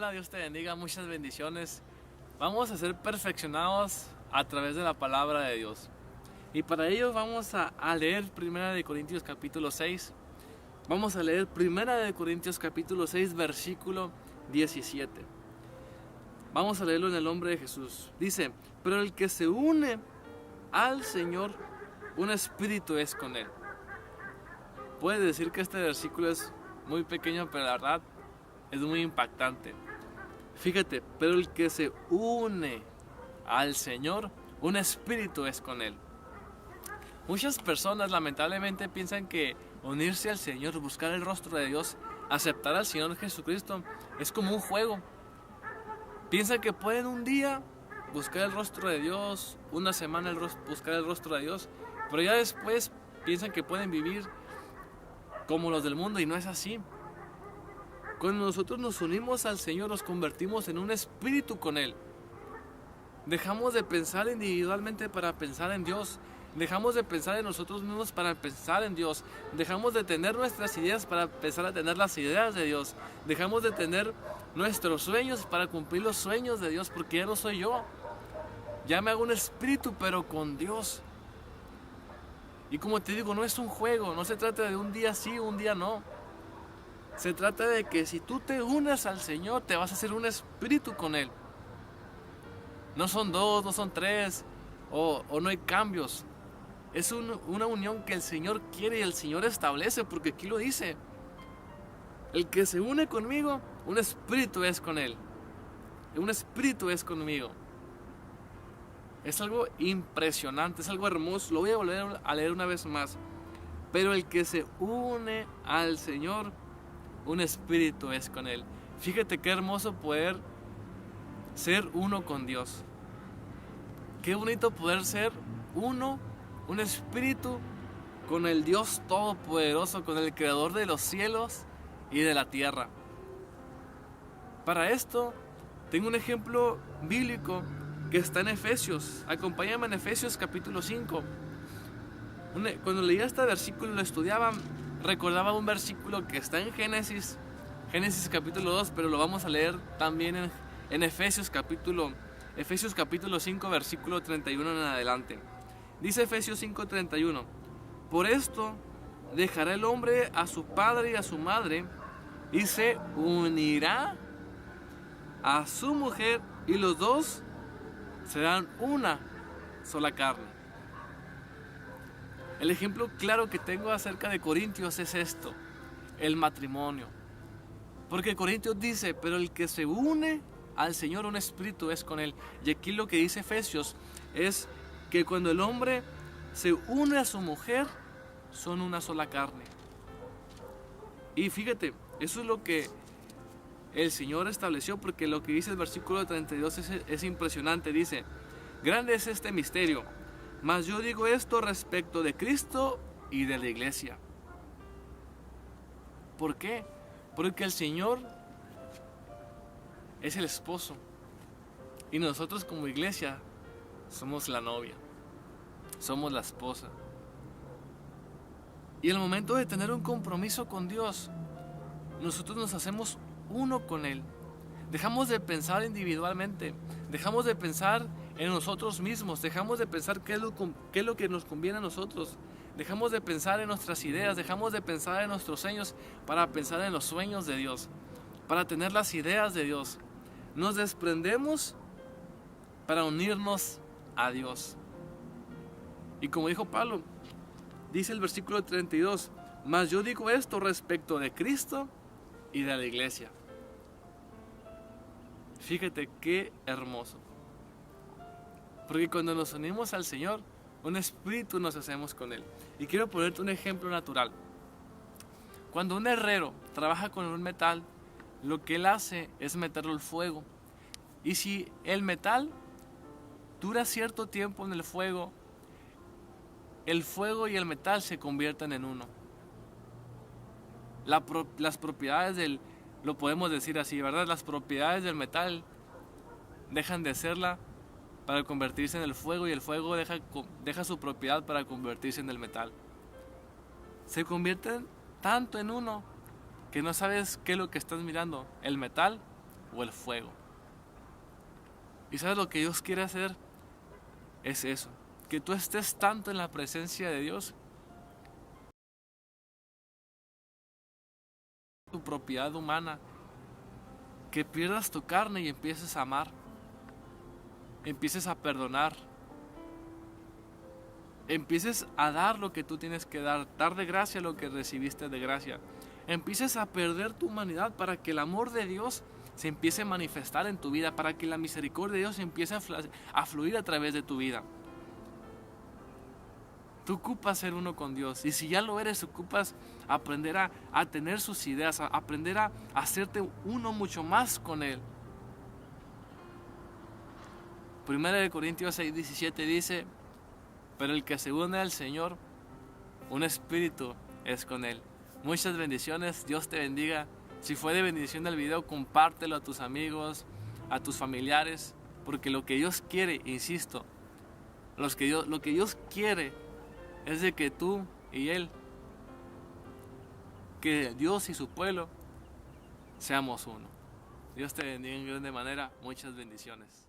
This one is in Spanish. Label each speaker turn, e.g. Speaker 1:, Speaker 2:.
Speaker 1: Hola, Dios te bendiga, muchas bendiciones. Vamos a ser perfeccionados a través de la palabra de Dios. Y para ello vamos a leer 1 Corintios capítulo 6. Vamos a leer 1 Corintios capítulo 6, versículo 17. Vamos a leerlo en el nombre de Jesús. Dice, pero el que se une al Señor, un espíritu es con Él. Puede decir que este versículo es muy pequeño, pero la verdad es muy impactante. Fíjate, pero el que se une al Señor, un espíritu es con Él. Muchas personas lamentablemente piensan que unirse al Señor, buscar el rostro de Dios, aceptar al Señor Jesucristo, es como un juego. Piensan que pueden un día buscar el rostro de Dios, una semana buscar el rostro de Dios, pero ya después piensan que pueden vivir como los del mundo, y no es así. Cuando nosotros nos unimos al Señor, nos convertimos en un espíritu con Él. Dejamos de pensar individualmente para pensar en Dios. Dejamos de pensar en nosotros mismos para pensar en Dios. Dejamos de tener nuestras ideas para empezar a tener las ideas de Dios. Dejamos de tener nuestros sueños para cumplir los sueños de Dios, porque ya no soy yo. Ya me hago un espíritu, pero con Dios. Y como te digo, no es un juego, no se trata de un día sí, un día no. Se trata de que si tú te unes al Señor, te vas a hacer un espíritu con Él. No son dos, no son tres, o no hay cambios. Es una unión que el Señor quiere y el Señor establece, porque aquí lo dice. El que se une conmigo, un espíritu es con Él. Un espíritu es conmigo. Es algo impresionante, es algo hermoso. Lo voy a volver a leer una vez más. Pero el que se une al Señor, un espíritu es con Él. Fíjate qué hermoso poder ser uno con Dios. Qué bonito poder ser uno, un espíritu con el Dios Todopoderoso, con el Creador de los cielos y de la tierra. Para esto, tengo un ejemplo bíblico que está en Efesios. Acompáñame en Efesios capítulo 5. Cuando leía este versículo, lo estudiaba, recordaba un versículo que está en Génesis capítulo 2, pero lo vamos a leer también en Efesios capítulo 5, versículo 31 en adelante. Dice Efesios 5:31, por esto dejará el hombre a su padre y a su madre, y se unirá a su mujer, y los dos serán una sola carne. El ejemplo claro que tengo acerca de Corintios es esto, el matrimonio. Porque Corintios dice, pero el que se une al Señor, un espíritu es con Él. Y aquí lo que dice Efesios es que cuando el hombre se une a su mujer, son una sola carne. Y fíjate, eso es lo que el Señor estableció, porque lo que dice el versículo 32 es impresionante. Dice, grande es este misterio, mas yo digo esto respecto de Cristo y de la iglesia. ¿Por qué? Porque el Señor es el esposo y nosotros como iglesia somos la novia, somos la esposa. Y el momento de tener un compromiso con Dios, nosotros nos hacemos uno con Él. Dejamos de pensar individualmente, dejamos de pensar en nosotros mismos, dejamos de pensar qué es lo que nos conviene a nosotros, dejamos de pensar en nuestras ideas, dejamos de pensar en nuestros sueños para pensar en los sueños de Dios, para tener las ideas de Dios. Nos desprendemos para unirnos a Dios. Y como dijo Pablo, dice el versículo 32, mas yo digo esto respecto de Cristo y de la iglesia. Fíjate qué hermoso. Porque cuando nos unimos al Señor, un espíritu nos hacemos con Él. Y quiero ponerte un ejemplo natural. Cuando un herrero trabaja con un metal, lo que él hace es meterlo al fuego. Y si el metal dura cierto tiempo en el fuego y el metal se convierten en uno. Las propiedades lo podemos decir así, ¿verdad? Las propiedades del metal dejan de serla para convertirse en el fuego, y el fuego deja su propiedad para convertirse en el metal. Se convierten tanto en uno que no sabes qué es lo que estás mirando, el metal o el fuego. ¿Y sabes lo que Dios quiere hacer? Es eso, que tú estés tanto en la presencia de Dios, tu propiedad humana, que pierdas tu carne y empieces a amar, empieces a perdonar, empieces a dar lo que tú tienes que dar de gracia lo que recibiste de gracia. Empieces a perder tu humanidad para que el amor de Dios se empiece a manifestar en tu vida, para que la misericordia de Dios empiece a fluir a través de tu vida. Tú ocupas ser uno con Dios, y si ya lo eres, ocupas aprender a tener sus ideas, a aprender a hacerte uno mucho más con Él. 1 Corintios 6:17 dice: pero el que se une al Señor, un espíritu es con Él. Muchas bendiciones, Dios te bendiga. Si fue de bendición el video, compártelo a tus amigos, a tus familiares, porque lo que Dios quiere, insisto, lo que Dios quiere es de que tú y Él, que Dios y su pueblo, seamos uno. Dios te bendiga en grande manera. Muchas bendiciones.